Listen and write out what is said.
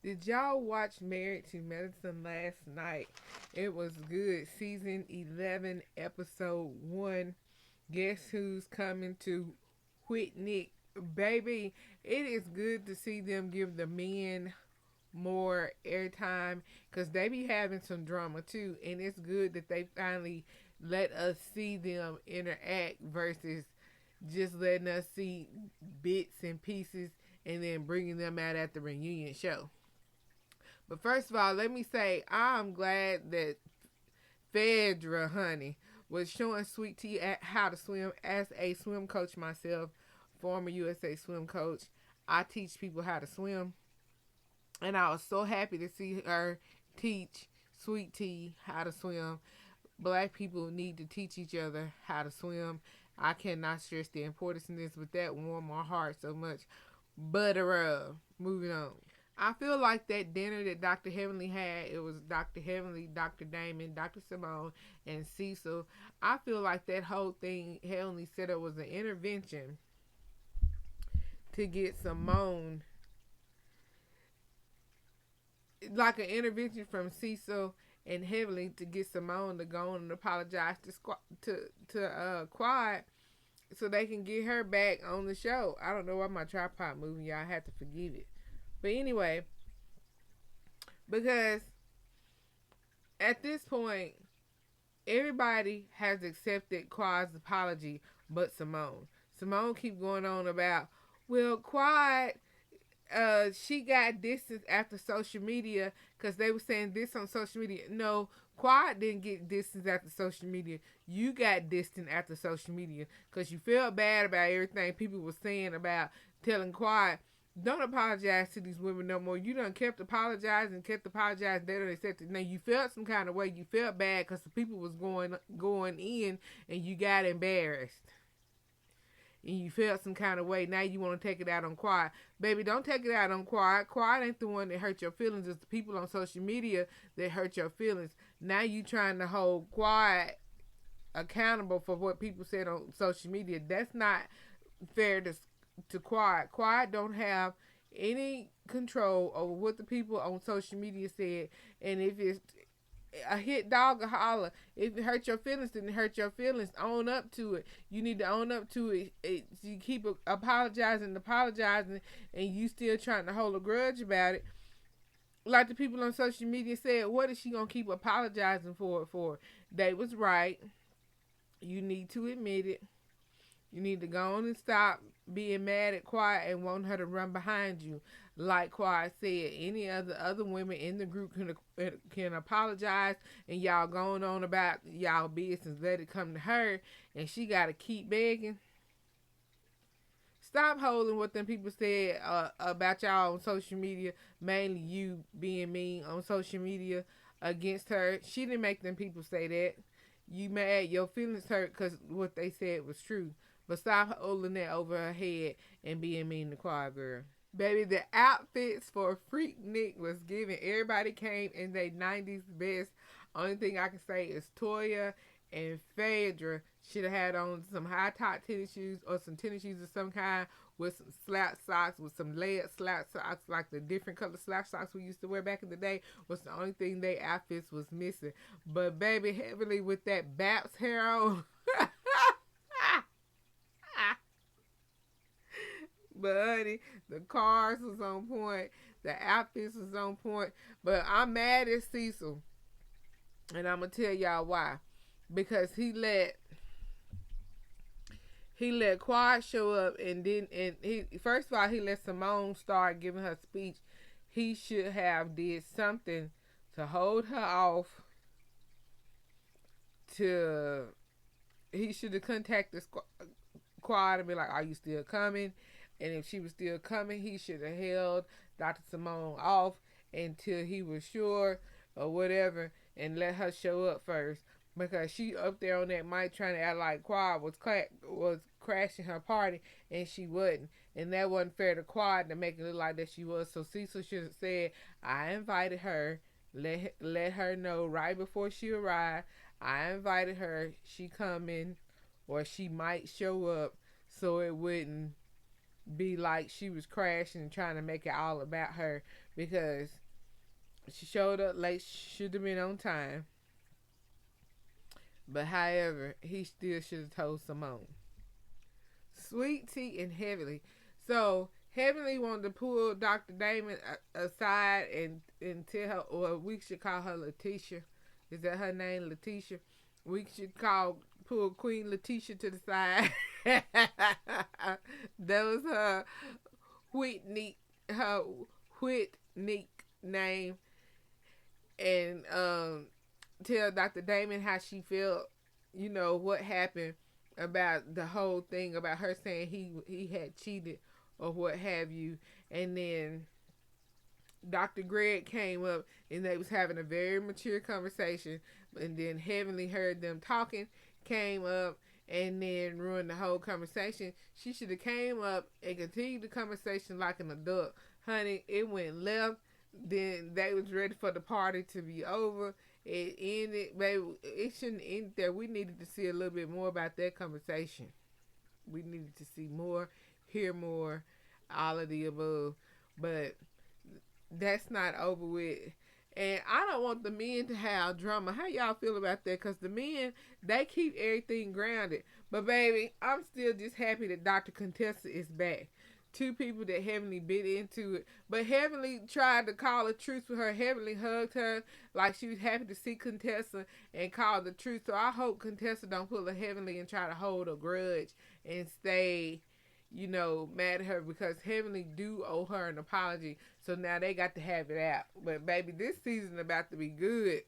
Did y'all watch Married to Medicine last night? It was good. Season 11, episode 1. Guess who's coming to Whitnik? Baby, it is good to see them give the men more airtime because they be having some drama too. And it's good that they finally let us see them interact versus just letting us see bits and pieces and then bringing them out at the reunion show. But first of all, let me say I'm glad that Phaedra, honey, was showing Sweet Tea how to swim as a swim coach myself, former USA swim coach. I teach people how to swim, and I was so happy to see her teach Sweet Tea how to swim. Black people need to teach each other how to swim. I cannot stress the importance in this, but that warmed my heart so much. But moving on. I feel like that dinner that Dr. Heavenly had, it was Dr. Heavenly, Dr. Damon, Dr. Simone, and Cecil. I feel like that whole thing Heavenly said it was an intervention to get Simone, like an intervention from Cecil and Heavenly to get Simone to go on and apologize to Quad so they can get her back on the show. I don't know why my tripod moving, y'all have to forgive it. But anyway, because at this point, everybody has accepted Quad's apology but Simone. Simone keep going on about, well, Quad, she got distance after social media because they were saying this on social media. No, Quad didn't get distance after social media. You got distance after social media because you felt bad about everything people were saying about telling Quad, don't apologize to these women no more. You done kept apologizing. They don't accept it. Now you felt some kind of way. You felt bad because the people was going in, and you got embarrassed. And you felt some kind of way. Now you want to take it out on Quad. Baby, don't take it out on Quad. Quad ain't the one that hurt your feelings. It's the people on social media that hurt your feelings. Now you trying to hold Quad accountable for what people said on social media. That's not fair to Quad. Quad don't have any control over what the people on social media said, and if it's a hit dog or holler. If it hurt your feelings, then it hurt your feelings. Own up to it. You need to own up to it. You keep apologizing, and you still trying to hold a grudge about it. Like the people on social media said, what is she gonna keep apologizing for? They was right. You need to admit it. You need to go on and stop being mad at Quiet and wanting her to run behind you. Like Quiet said, any other women in the group can apologize, and y'all going on about y'all business. Let it come to her, and she got to keep begging. Stop holding what them people said about y'all on social media, mainly you being mean on social media against her. She didn't make them people say that. You mad, your feelings hurt because what they said was true. But stop holding that over her head and being mean to Quiet Girl. Baby, the outfits for Freaknik was given. Everybody came in their 90s best. Only thing I can say is Toya and Phaedra should have had on some high top tennis shoes or some tennis shoes of some kind with some slap socks, with some layered slap socks, like the different color slap socks we used to wear back in the day. Was the only thing their outfits was missing. But baby, heavily with that Baps hair on. But honey, the cars was on point. The outfits was on point. But I'm mad at Cecil. And I'm going to tell y'all why. Because he let Quad show up, and he first of all, he let Simone start giving her speech. He should have did something to hold her off. He should have contacted Quad and be like, are you still coming? And if she was still coming, he should have held Dr. Simone off until he was sure or whatever, and let her show up first. Because she up there on that mic trying to act like Quad was crashing her party, and she wasn't. And that wasn't fair to Quad to make it look like that she was. So Cecil should have said, I invited her. Let her know right before she arrived. I invited her. She coming, or she might show up, so it wouldn't be like she was crashing and trying to make it all about her because she showed up late, should have been on time. But however, he still should have told Simone. Sweet Tea and Heavenly. So Heavenly wanted to pull Dr. Damon aside and tell her, or we should call her Letitia. Is that her name, Letitia? We should pull Queen Letitia to the side. That was Whitnik, her Whitnik name, and tell Dr. Damon how she felt, what happened about the whole thing about her saying he had cheated or what have you. And then Dr. Greg came up and they was having a very mature conversation, and then Heavenly heard them talking, came up and then ruined the whole conversation. She should have came up and continued the conversation like an adult. Honey, it went left. Then they was ready for the party to be over. It ended, baby. It shouldn't end there. We needed to see a little bit more about that conversation. We needed to see more, hear more, all of the above. But that's not over with. And I don't want the men to have drama. How y'all feel about that? Because the men, they keep everything grounded. But baby, I'm still just happy that Dr. Contessa is back. Two people that Heavenly bit into it. But Heavenly tried to call a truce with her. Heavenly hugged her like she was happy to see Contessa and called the truce. So I hope Contessa don't pull a Heavenly and try to hold a grudge and stay, mad at her, because Heavenly do owe her an apology. So now they got to have it out. But baby, this season about to be good.